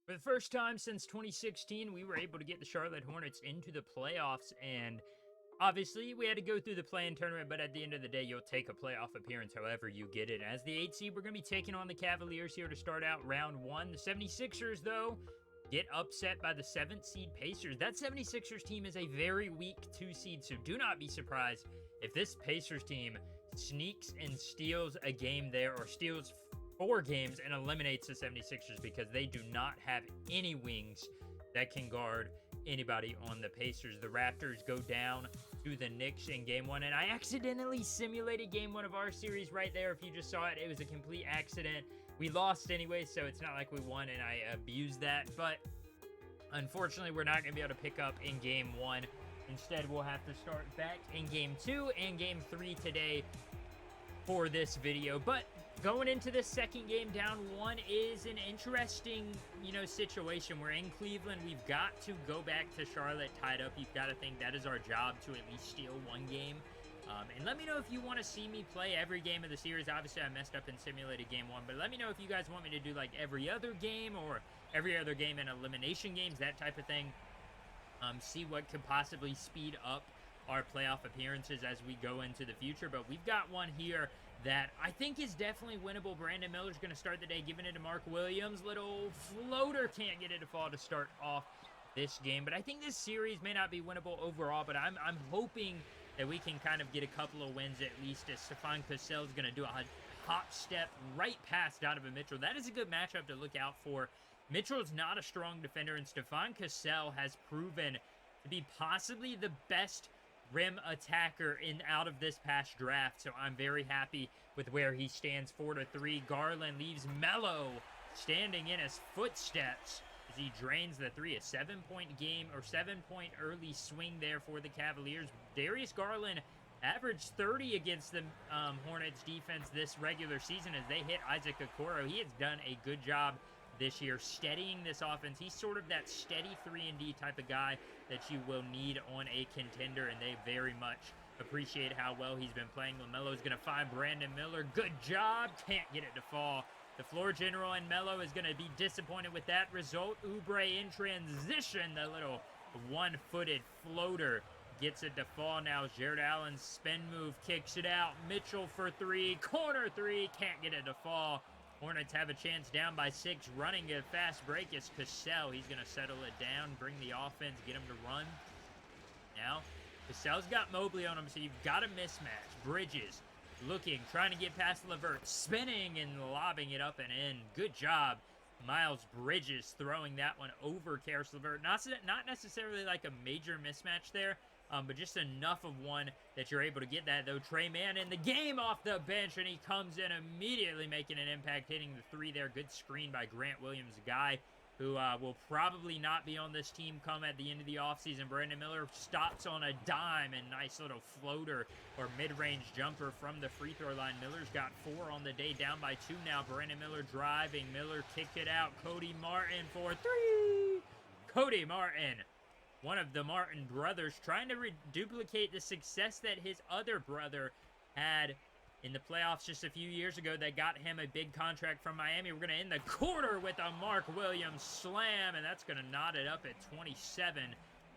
For the first time since 2016, we were able to get the Charlotte Hornets into the playoffs, and obviously we had to go through the play-in tournament, but at the end of the day, you'll take a playoff appearance however you get it. As the 8 seed, we're going to be taking on the Cavaliers here to start out round one. The 76ers, though, get upset by the 7th seed Pacers. That 76ers team is a very weak 2 seed, so do not be surprised if this Pacers team sneaks and steals a game there, or steals 4 games and eliminates the 76ers, because they do not have any wings that can guard anybody on the Pacers. The Raptors go down to the Knicks in game 1, and I accidentally simulated game 1 of our series right there. If you just saw it, it was a complete accident. We lost anyway, so it's not like we won, and I abused that, but unfortunately we're not going to be able to pick up in game 1. Instead, we'll have to start back in game 2 and game 3 today for this video. But going into the second game down 1 is an interesting, situation. We're in Cleveland. We've got to go back to Charlotte tied up. You've got to think that is our job, to at least steal 1 game. And let me know if you want to see me play every game of the series. Obviously, I messed up and simulated game 1, but let me know if you guys want me to do like every other game, or every other game in elimination games, that type of thing. See what could possibly speed up our playoff appearances as we go into the future. But we've got one here that I think is definitely winnable. Brandon Miller's going to start the day, giving it to Mark Williams. Little floater, can't get it to fall to start off this game. But I think this series may not be winnable overall, but I'm hoping that we can kind of get a couple of wins at least, as Stefan Cassell is going to do a hop step right past Donovan Mitchell. That is a good matchup to look out for. Mitchell's not a strong defender, and Stefan Cassell has proven to be possibly the best rim attacker out of this past draft, so I'm very happy with where he stands. 4-3. Garland leaves Melo standing in his footsteps as he drains the 3. A 7-point game, or 7-point early swing there for the Cavaliers. Darius Garland averaged 30 against the Hornets defense this regular season as they hit Isaac Okoro. He has done a good job this year steadying this offense. He's sort of that steady 3-and-D type of guy that you will need on a contender, and they very much appreciate how well he's been playing. LaMelo's going to find Brandon Miller. Good job. Can't get it to fall. The floor general and Melo is going to be disappointed with that result. Oubre in transition. The little one-footed floater gets it to fall. Now Jared Allen's spin move kicks it out. Mitchell for 3. Corner 3. Can't get it to fall. Hornets have a chance, down by 6. Running a fast break is Cassell. He's going to settle it down, bring the offense, get him to run. Now, Cassell's got Mobley on him, so you've got a mismatch. Bridges looking, trying to get past LeVert, spinning and lobbing it up and in. Good job, Miles Bridges, throwing that one over Karis LeVert. Not necessarily like a major mismatch there, but just enough of one that you're able to get that, though. Trey Mann in the game off the bench, and he comes in immediately making an impact, hitting the 3 there. Good screen by Grant Williams, a guy who will probably not be on this team come at the end of the offseason. Brandon Miller stops on a dime, and nice little floater or mid-range jumper from the free throw line. Miller's got 4 on the day, down by 2 now. Brandon Miller driving. Miller kicked it out. Cody Martin for 3. Cody Martin, one of the Martin brothers, trying to duplicate the success that his other brother had in the playoffs just a few years ago that got him a big contract from Miami. We're going to end the quarter with a Mark Williams slam, and that's going to knot it up at 27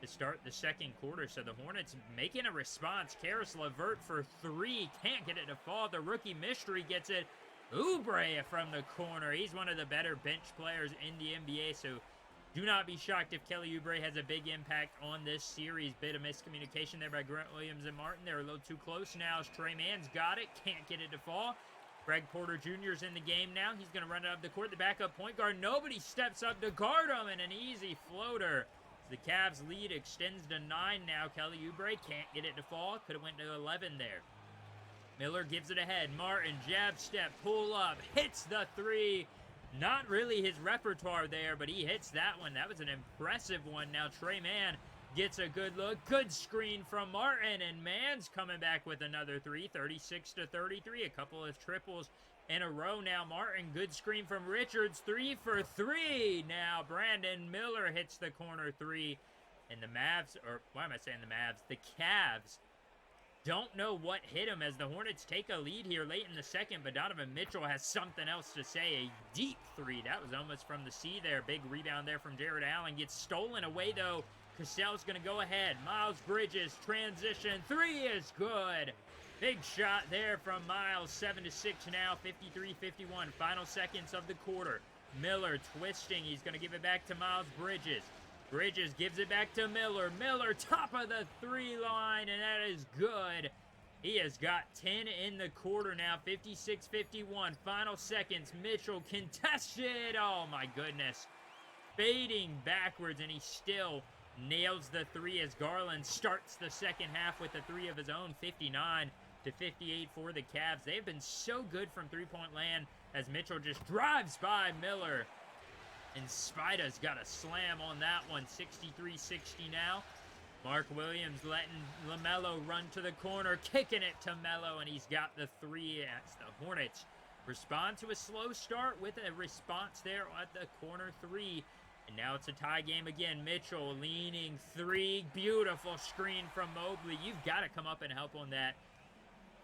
to start the second quarter. So the Hornets making a response. Karis LeVert for 3. Can't get it to fall. The rookie mystery gets it. Oubre from the corner. He's one of the better bench players in the NBA, so do not be shocked if Kelly Oubre has a big impact on this series. Bit of miscommunication there by Grant Williams and Martin. They're a little too close now as Trey Mann's got it. Can't get it to fall. Greg Porter Jr. is in the game now. He's going to run it up the court. The backup point guard. Nobody steps up to guard him, and an easy floater. The Cavs lead extends to 9 now. Kelly Oubre can't get it to fall. Could have went to 11 there. Miller gives it ahead. Martin, jab step, pull up, hits the 3. Not really his repertoire there, but he hits that one. That was an impressive one. Now Trey Mann gets a good look. Good screen from Martin, and Mann's coming back with another 3. 36-33. A couple of triples in a row now. Martin, good screen from Richards. 3 for 3. Now Brandon Miller hits the corner 3. And the Mavs, or why am I saying the Mavs? The Cavs Don't know what hit him as the Hornets take a lead here late in the second, but Donovan Mitchell has something else to say. A deep three. That was almost from the C there. Big rebound there from Jared Allen. Gets stolen away, though. Cassell's going to go ahead. Miles Bridges, transition. Three is good. Big shot there from Miles. 7-6 now. 53-51. Final seconds of the quarter. Miller twisting. He's going to give it back to Miles Bridges. Bridges gives it back to Miller. Miller, top of the three line, and that is good. He has got 10 in the quarter now. 56-51. Final seconds. Mitchell contested. Oh, my goodness. Fading backwards, and he still nails the three as Garland starts the second half with a three of his own. 59-58 for the Cavs. They've been so good from three-point land as Mitchell just drives by Miller. And Spida's got a slam on that one. 63-60 now. Mark Williams letting LaMelo run to the corner, kicking it to Melo, and he's got the three as the Hornets respond to a slow start with a response there at the corner three. And now it's a tie game again. Mitchell leaning three. Beautiful screen from Mobley. You've got to come up and help on that.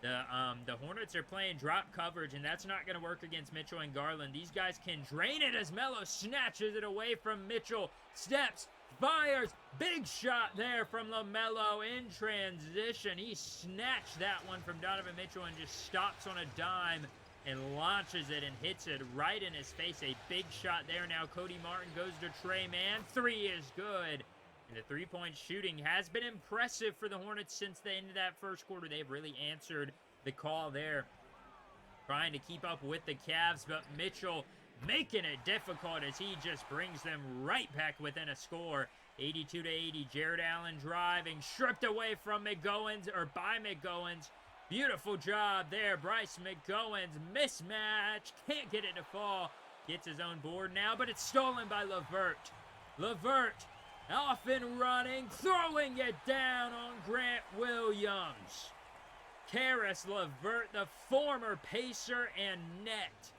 The Hornets are playing drop coverage, and that's not going to work against Mitchell and Garland. These guys can drain it as Melo snatches it away from Mitchell. Steps, fires, big shot there from LaMelo in transition. He snatched that one from Donovan Mitchell and just stops on a dime and launches it and hits it right in his face. A big shot there now. Cody Martin goes to Trey Mann. Three is good. And the three-point shooting has been impressive for the Hornets since the end of that first quarter. They've really answered the call there, trying to keep up with the Cavs, but Mitchell making it difficult as he just brings them right back within a score. 82-80. Jared Allen driving, stripped away from McGowan's, or by McGowan's. Beautiful job there. Bryce McGowan's mismatch. Can't get it to fall. Gets his own board now, but it's stolen by LeVert. LeVert off and running, throwing it down on Grant Williams. Karis LeVert, the former Pacer and net,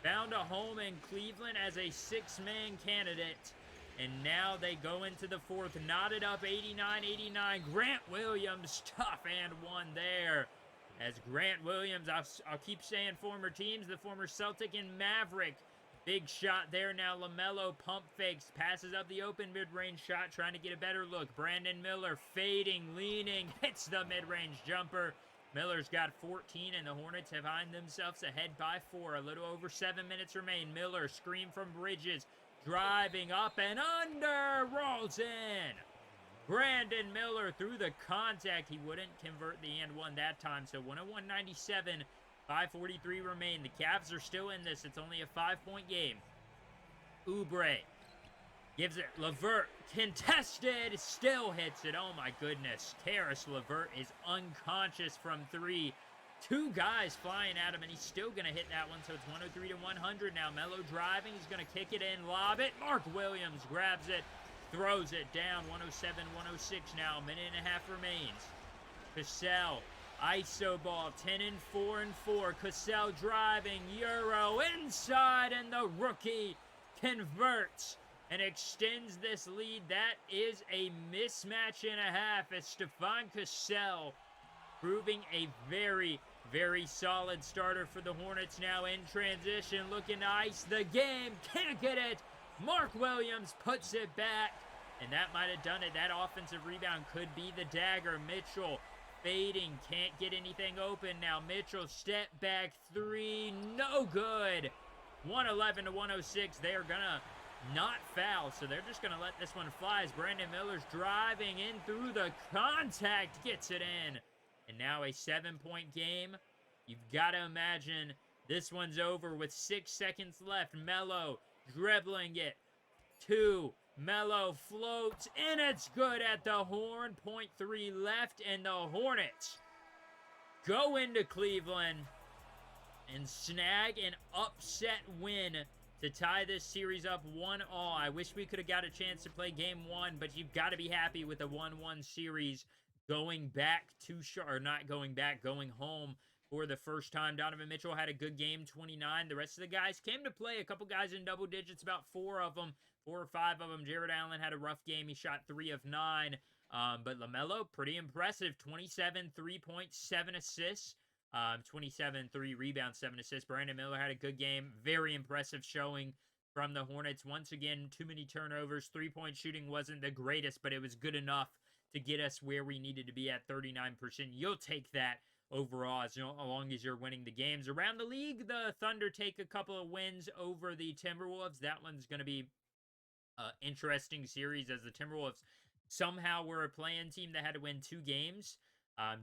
found a home in Cleveland as a six-man candidate. And now they go into the fourth, knotted up 89-89. Grant Williams, tough and one there. As Grant Williams, I'll keep saying former teams, the former Celtic and Maverick. Big shot there now. LaMelo pump fakes, passes up the open mid-range shot, trying to get a better look. Brandon Miller fading, leaning, hits the mid-range jumper. Miller's got 14, and the Hornets have find themselves ahead by 4. A little over 7 minutes remain. Miller, screen from Bridges, driving up and under, rolls in. Brandon Miller through the contact. He wouldn't convert the and one that time, so 101-97. 5:43 remain. The Cavs are still in this. It's only a 5-point game. Oubre gives it. LeVert contested. Still hits it. Oh, my goodness. Karis LeVert is unconscious from three. Two guys flying at him, and he's still going to hit that one, so it's 103-100 now. Melo driving. He's going to kick it in, lob it. Mark Williams grabs it, throws it down. 107-106 now. A minute and a half remains. Cassell. ISO ball, 10-4-4. Cassell driving, Euro inside, and the rookie converts and extends this lead. That is a mismatch and a half as Stephon Cassell proving a very, very solid starter for the Hornets now in transition, looking to ice the game. Can't get it. Mark Williams puts it back, and that might have done it. That offensive rebound could be the dagger. Mitchell fading, can't get anything open now. Mitchell step back three, no good. 111-106. They are gonna not foul, so they're just gonna let this one fly as Brandon Miller's driving in through the contact, gets it in. And now a 7-point game. You've got to imagine this one's over with 6 seconds left. Melo dribbling it. 2. Melo floats, and it's good at the horn. 0.3 left, and the Hornets go into Cleveland and snag an upset win to tie this series up 1-1. I wish we could have got a chance to play game 1, but you've got to be happy with a 1-1 series going back to going home for the first time. Donovan Mitchell had a good game, 29. The rest of the guys came to play. A couple guys in double digits, about 4 or 5 of them. Jared Allen had a rough game. He shot 3 of 9. But LaMelo, pretty impressive. 27, 3 points, 7 assists. 27, 3 rebounds, 7 assists. Brandon Miller had a good game. Very impressive showing from the Hornets. Once again, too many turnovers. 3-point shooting wasn't the greatest, but it was good enough to get us where we needed to be at 39%. You'll take that overall as long as you're winning the games. Around the league, the Thunder take a couple of wins over the Timberwolves. That one's going to be an interesting series as the Timberwolves somehow were a play-in team that had to win 2 games.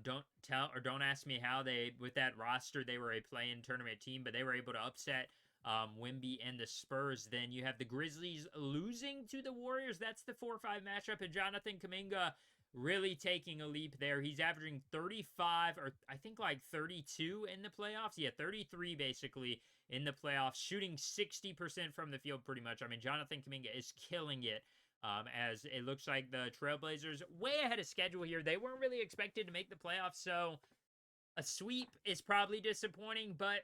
Don't ask me how with that roster, they were a play-in tournament team, but they were able to upset Wemby and the Spurs. Then you have the Grizzlies losing to the Warriors. That's the 4-5 matchup, and Jonathan Kuminga really taking a leap there. He's averaging 35, or I think like 32 in the playoffs. Yeah, 33 basically in the playoffs, shooting 60% from the field pretty much. I mean, Jonathan Kuminga is killing it. As it looks like the Trailblazers way ahead of schedule here. They weren't really expected to make the playoffs, so a sweep is probably disappointing, but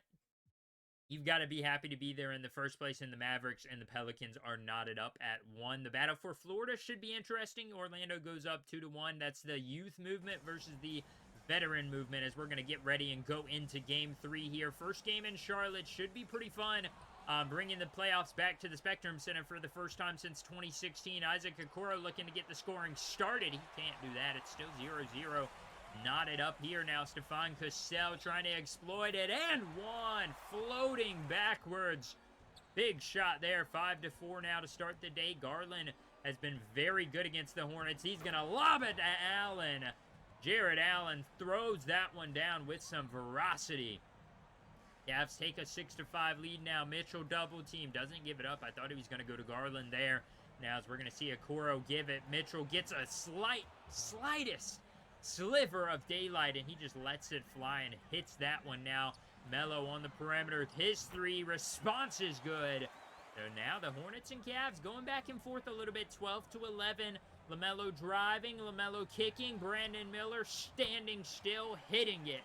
you've got to be happy to be there in the first place, and the Mavericks and the Pelicans are knotted up at 1. The battle for Florida should be interesting. Orlando goes up 2-1. That's the youth movement versus the veteran movement as we're going to get ready and go into Game 3 here. First game in Charlotte should be pretty fun. Bringing the playoffs back to the Spectrum Center for the first time since 2016. Isaac Okoro looking to get the scoring started. He can't do that. It's still 0-0. Knotted up here now. Stefan Cassell trying to exploit it. And one. Floating backwards. Big shot there. 5-4 now to start the day. Garland has been very good against the Hornets. He's going to lob it to Allen. Jared Allen throws that one down with some veracity. Cavs take a 6-5 lead now. Mitchell double team. Doesn't give it up. I thought he was going to go to Garland there. Now as we're going to see Okoro give it. Mitchell gets a slightest sliver of daylight, and he just lets it fly and hits that one now. Melo on the perimeter. His 3 response is good. So now the Hornets and Cavs going back and forth a little bit. 12-11. LaMelo driving. LaMelo kicking. Brandon Miller standing still, hitting it.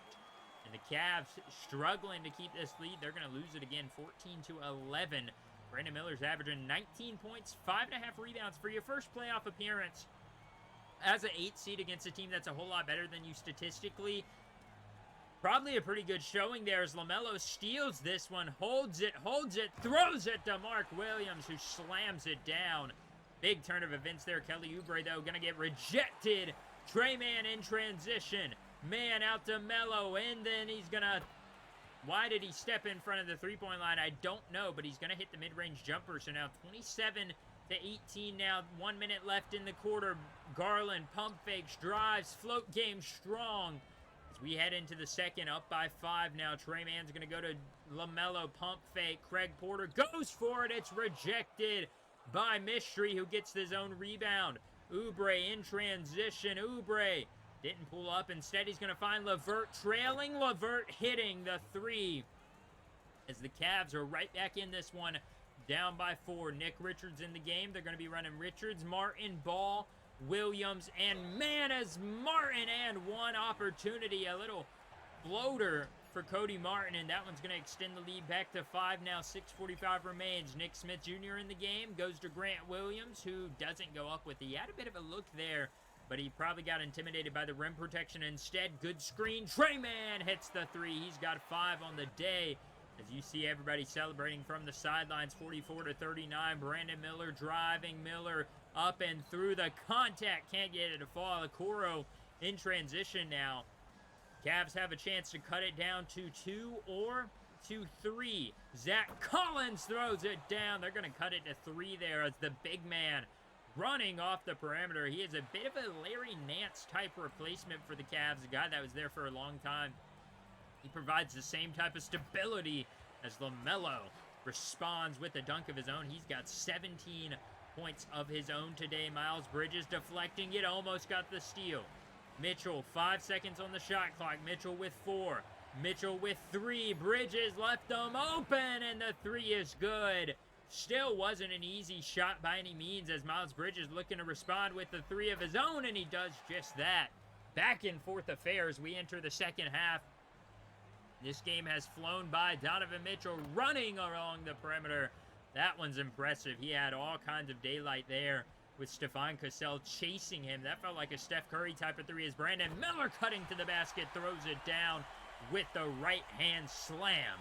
And the Cavs struggling to keep this lead. They're going to lose it again, 14-11. Brandon Miller's averaging 19 points, 5.5 rebounds for your first playoff appearance as an 8 seed against a team that's a whole lot better than you statistically. Probably a pretty good showing there as LaMelo steals this one, holds it, throws it to Mark Williams, who slams it down. Big turn of events there. Kelly Oubre, though, going to get rejected. Trey Mann in transition. Man out to Melo, and then he's going to... Why did he step in front of the three-point line? I don't know, but he's going to hit the mid-range jumper. So now 27-18 now. 1 minute left in the quarter. Garland pump fakes, drives, float game strong. As we head into the second, up by 5 now. Trey Mann's going to go to LaMelo, pump fake. Craig Porter goes for it. It's rejected by Mystery, who gets his own rebound. Oubre in transition. Oubre didn't pull up. Instead, he's going to find LeVert trailing. LeVert hitting the 3. As the Cavs are right back in this one, down by 4. Nick Richards in the game. They're going to be running Richards, Martin, Ball, Williams, and man as Martin, and one opportunity. A little floater for Cody Martin, and that one's going to extend the lead back to 5 now. 6:45 remains. Nick Smith Jr. in the game. Goes to Grant Williams, who doesn't go up with it. He had a bit of a look there, but he probably got intimidated by the rim protection instead. Good screen. Trey Mann hits the 3. He's got 5 on the day. As you see everybody celebrating from the sidelines, 44-39. Brandon Miller driving. Miller up and through the contact. Can't get it to fall. Okoro in transition now. Cavs have a chance to cut it down to 2 or to 3. Zach Collins throws it down. They're going to cut it to 3 there as the big man running off the perimeter. He is a bit of a Larry Nance type replacement for the Cavs, a guy that was there for a long time. He provides the same type of stability as LaMelo responds with a dunk of his own. He's got 17 points of his own today. Miles Bridges deflecting it, almost got the steal. Mitchell, 5 seconds on the shot clock. Mitchell with 4. Mitchell with 3. Bridges left them open, and the 3 is good. Still wasn't an easy shot by any means as Miles Bridges looking to respond with the 3 of his own, and he does just that. Back and forth affairs. We enter the second half. This game has flown by. Donovan Mitchell running along the perimeter. That one's impressive. He had all kinds of daylight there. with Stefan Cassell chasing him. That felt like a Steph Curry type of three as Brandon Miller cutting to the basket, throws it down with the right-hand slam,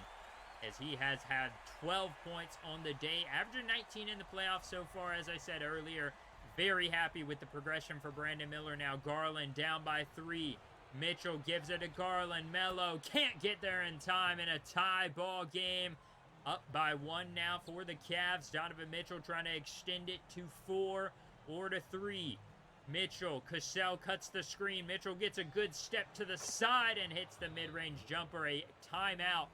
as he has had 12 points on the day, averaging 19 in the playoffs so far, as I said earlier. Very happy with the progression for Brandon Miller now. Garland down by 3. Mitchell gives it to Garland. Melo can't get there in time in a tie ball game. Up by 1 now for the Cavs. Donovan Mitchell trying to extend it to 4 or to 3. Mitchell, Cassell cuts the screen. Mitchell gets a good step to the side and hits the mid-range jumper. A timeout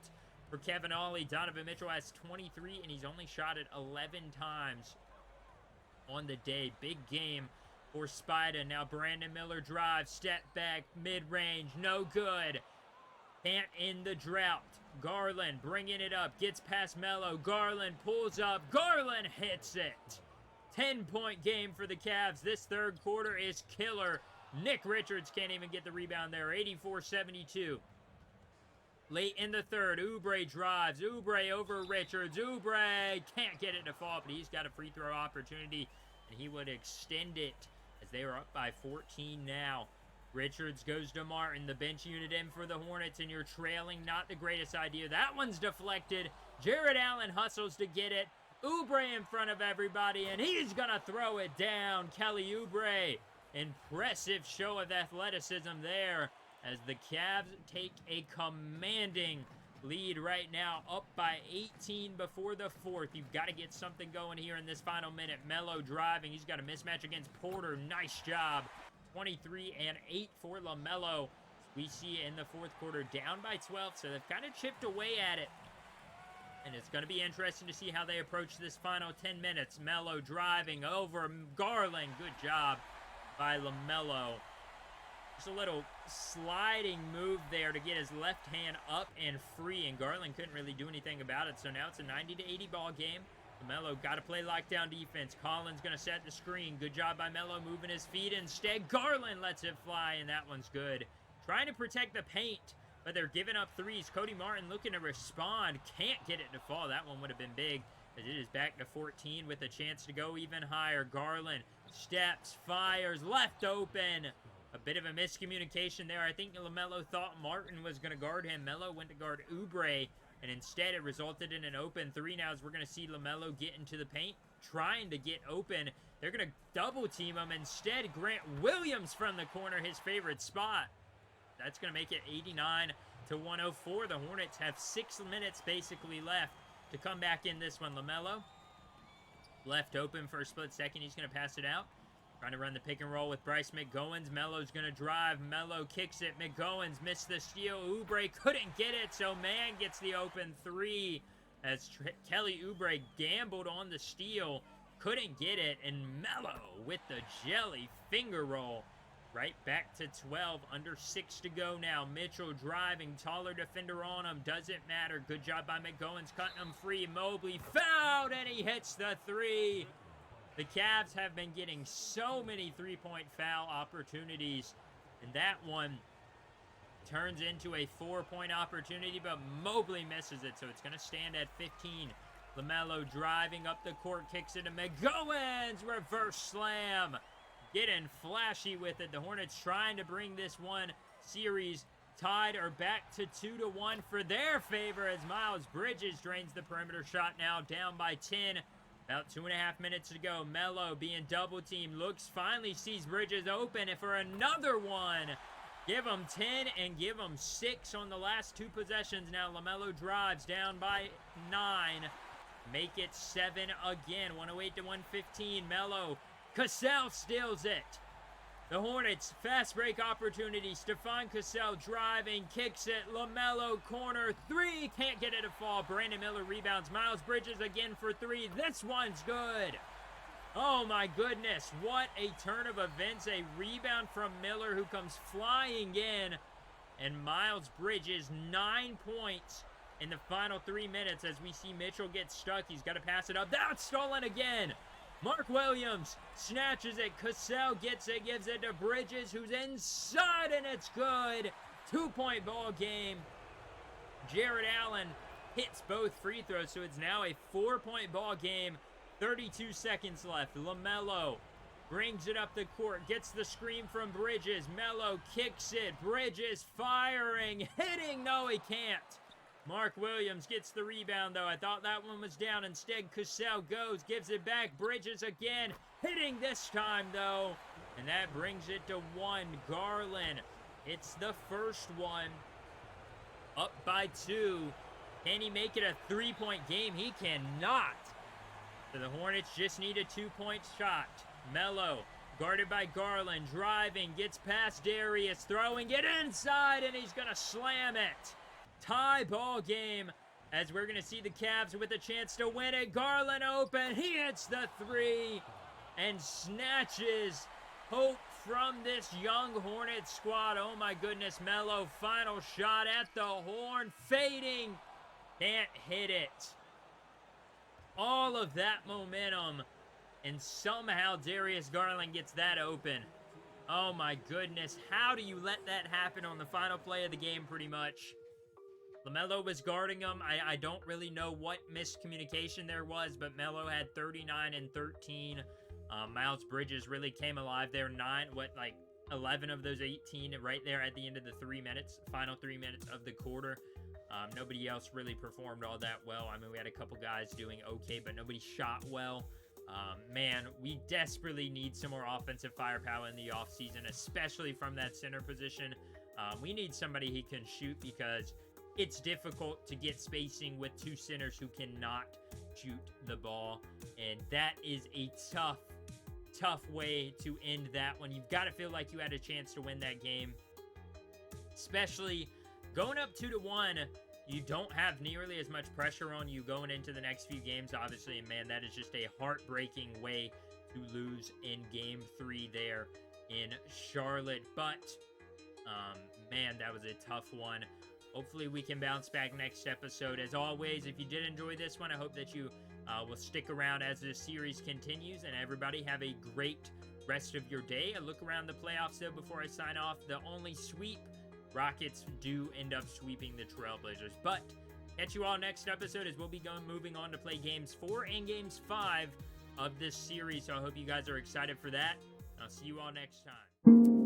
for Kevin Ollie. Donovan Mitchell has 23, and he's only shot it 11 times on the day. Big game for Spida. Now Brandon Miller drives, step back, mid-range, no good. Can't end the drought. Garland bringing it up, gets past Melo. Garland pulls up, Garland hits it. 10-point game for the Cavs. This third quarter is killer. Nick Richards can't even get the rebound there. 84-72. Late in the third, Oubre drives. Oubre over Richards. Oubre can't get it to fall, but he's got a free throw opportunity, and he would extend it as they are up by 14 now. Richards goes to Martin, the bench unit in for the Hornets, and you're trailing. Not the greatest idea. That one's deflected. Jared Allen hustles to get it. Oubre in front of everybody, and he's going to throw it down. Kelly Oubre, impressive show of athleticism there as the Cavs take a commanding lead right now, up by 18 before the fourth. You've got to get something going here in this final minute. Melo driving. He's got a mismatch against Porter. Nice job. 23 and 8 for LaMelo. We see in the fourth quarter down by 12, so they've kind of chipped away at it. And it's going to be interesting to see how they approach this final 10 minutes. Melo driving over Garland. Good job by LaMelo. Just a little sliding move there to get his left hand up and free, and Garland couldn't really do anything about it. So now it's a 90-80 ball game. LaMelo got to play lockdown defense. Collins going to set the screen. Good job by Melo moving his feet. Instead, Garland lets it fly, and that one's good. Trying to protect the paint, but they're giving up threes. Cody Martin looking to respond. Can't get it to fall. That one would have been big, as it is back to 14 with a chance to go even higher. Garland steps, fires, left open. A bit of a miscommunication there. I think LaMelo thought Martin was going to guard him. Melo went to guard Oubre, and instead it resulted in an open three. Now as we're going to see LaMelo get into the paint, trying to get open. They're going to double team him. Instead, Grant Williams from the corner, his favorite spot. That's going to make it 89-104. The Hornets have 6 minutes basically left to come back in this one. LaMelo left open for a split second. He's going to pass it out. Trying to run the pick and roll with Bryce McGoins. Melo's going to drive. Melo kicks it. McGoins missed the steal. Oubre couldn't get it, so Mann gets the open three as Kelly Oubre gambled on the steal. Couldn't get it, and Melo with the jelly finger roll. Right back to 12, under 6 to go now. Mitchell driving, taller defender on him. Doesn't matter. Good job by McGoins cutting him free. Mobley fouled, and he hits the three. The Cavs have been getting so many three-point foul opportunities, and that one turns into a 4-point opportunity, but Mobley misses it, so it's going to stand at 15. LaMelo driving up the court, kicks it to McGoins, reverse slam. Getting flashy with it. The Hornets trying to bring this one series tied or back to 2-1 for their favor as Miles Bridges drains the perimeter shot now, down by 10. About 2.5 minutes to go. Melo being double teamed. Looks, finally sees Bridges open and for another one. Give him 10 and give him 6 on the last 2 possessions. Now LaMelo drives down by 9. Make it 7 again. 108-115. Melo. Cassell steals it. The Hornets, fast break opportunity. Stefan Cassell driving, kicks it. LaMelo corner, 3, can't get it to fall. Brandon Miller rebounds. Miles Bridges again for 3. This one's good. Oh my goodness, what a turn of events. A rebound from Miller who comes flying in. And Miles Bridges, 9 points in the final 3 minutes as we see Mitchell get stuck. He's got to pass it up. That's stolen again. Mark Williams snatches it. Cassell gets it, gives it to Bridges, who's inside, and it's good. 2-point ball game. Jared Allen hits both free throws, so it's now a 4-point ball game. 32 seconds left. LaMelo brings it up the court, gets the screen from Bridges. Melo kicks it. Bridges firing, hitting. No, he can't. Mark Williams gets the rebound, though. I thought that one was down. Instead, Cassell goes, gives it back. Bridges again, hitting this time, though. And that brings it to 1. Garland, it's the first one. Up by 2. Can he make it a 3-point game? He cannot. So the Hornets just need a 2-point shot. Melo, guarded by Garland, driving, gets past Darius, throwing it inside, and he's going to slam it. Tie ball game, as we're going to see the Cavs with a chance to win it. Garland open, he hits the 3 and snatches hope from this young Hornets squad. Oh my goodness, Melo, final shot at the horn, fading, can't hit it. All of that momentum, and somehow Darius Garland gets that open. Oh my goodness, how do you let that happen on the final play of the game pretty much? LaMelo was guarding him. I don't really know what miscommunication there was, but Melo had 39 and 13. Miles Bridges really came alive there. 11 of those 18 right there at the end of the final 3 minutes of the quarter. Nobody else really performed all that well. I mean, we had a couple guys doing okay, but nobody shot well. Man, we desperately need some more offensive firepower in the offseason, especially from that center position. We need somebody who can shoot, because it's difficult to get spacing with 2 centers who cannot shoot the ball. And that is a tough way to end that one. You've got to feel like you had a chance to win that game. Especially going up 2-1, you don't have nearly as much pressure on you going into the next few games, obviously. And man, that is just a heartbreaking way to lose in Game 3 there in Charlotte. But, man, that was a tough one. Hopefully we can bounce back next episode. As always, if you did enjoy this one, I hope that you will stick around as this series continues. And everybody have a great rest of your day. A look around the playoffs, though, before I sign off. The only sweep, Rockets do end up sweeping the Trailblazers. But catch you all next episode, as we'll be moving on to play Games 4 and Games 5 of this series. So I hope you guys are excited for that. I'll see you all next time.